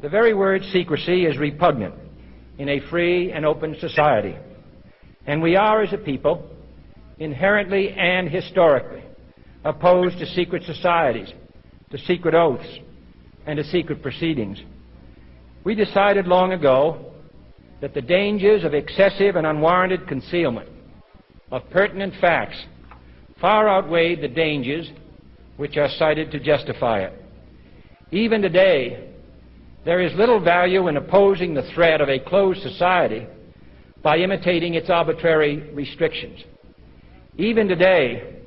The very word secrecy is repugnant in a free and open society, and we are, as a people, inherently and historically opposed to secret societies, to secret oaths, and to secret proceedings. We decided long ago that the dangers of excessive and unwarranted concealment of pertinent facts far outweighed the dangers which are cited to justify it. Even today, there is little value in opposing the threat of a closed society by imitating its arbitrary restrictions. Even today,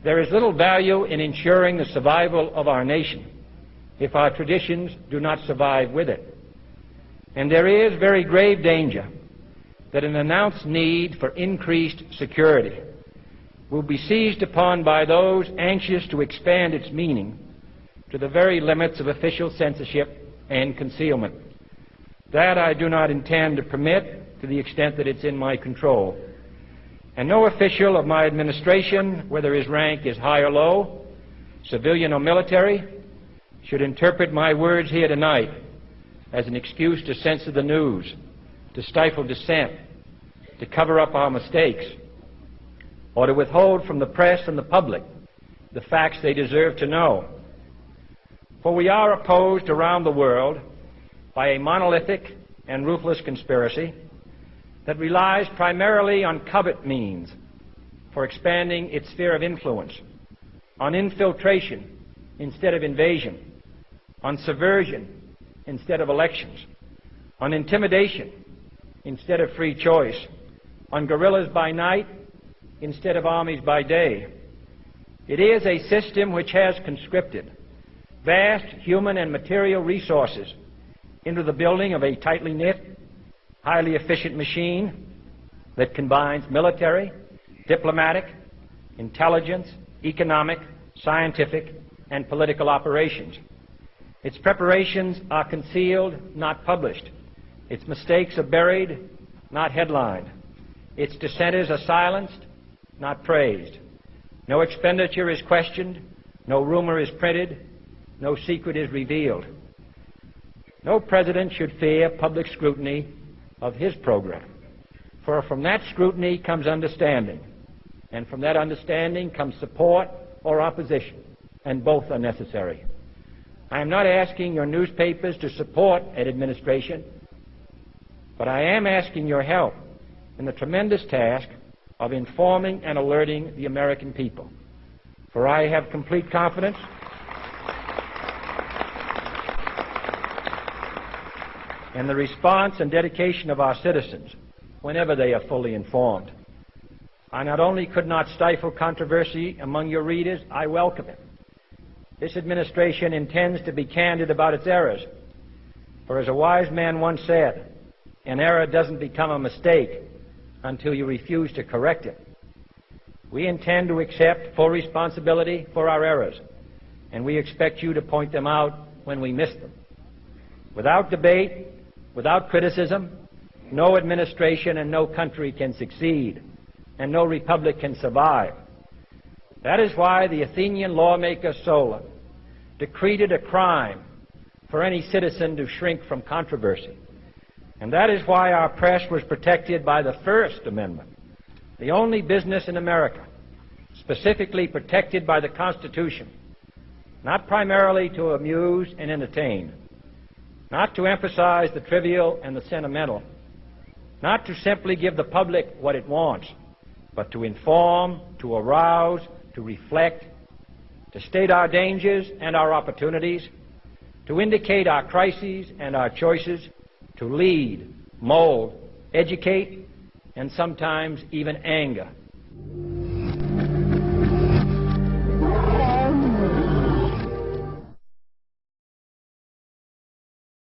there is little value in ensuring the survival of our nation if our traditions do not survive with it. And there is very grave danger that an announced need for increased security will be seized upon by those anxious to expand its meaning to the very limits of official censorship and concealment. That I do not intend to permit to the extent that it's in my control. And no official of my administration, whether his rank is high or low, civilian or military, should interpret my words here tonight as an excuse to censor the news, to stifle dissent, to cover up our mistakes, or to withhold from the press and the public the facts they deserve to know. For we are opposed around the world by a monolithic and ruthless conspiracy that relies primarily on covert means for expanding its sphere of influence, on infiltration instead of invasion, on subversion instead of elections, on intimidation instead of free choice, on guerrillas by night instead of armies by day. It is a system which has conscripted vast human and material resources into the building of a tightly knit, highly efficient machine that combines military, diplomatic, intelligence, economic, scientific, and political operations. Its preparations are concealed, not published. Its mistakes are buried, not headlined. Its dissenters are silenced, not praised. No expenditure is questioned, no rumor is printed, no secret is revealed. No president should fear public scrutiny of his program, for from that scrutiny comes understanding, and from that understanding comes support or opposition, and both are necessary. I am not asking your newspapers to support an administration, but I am asking your help in the tremendous task of informing and alerting the American people. For I have complete confidence in the response and dedication of our citizens whenever they are fully informed. I not only could not stifle controversy among your readers, I welcome it. This administration intends to be candid about its errors. For as a wise man once said, an error doesn't become a mistake until you refuse to correct it. We intend to accept full responsibility for our errors, and we expect you to point them out when we miss them. Without debate, without criticism, no administration and no country can succeed, and no republic can survive. That is why the Athenian lawmaker Solon decreed it a crime for any citizen to shrink from controversy. And that is why our press was protected by the First Amendment, the only business in America specifically protected by the Constitution, not primarily to amuse and entertain, not to emphasize the trivial and the sentimental, not to simply give the public what it wants, but to inform, to arouse, to reflect, to state our dangers and our opportunities, to indicate our crises and our choices, to lead, mold, educate, and sometimes even anger.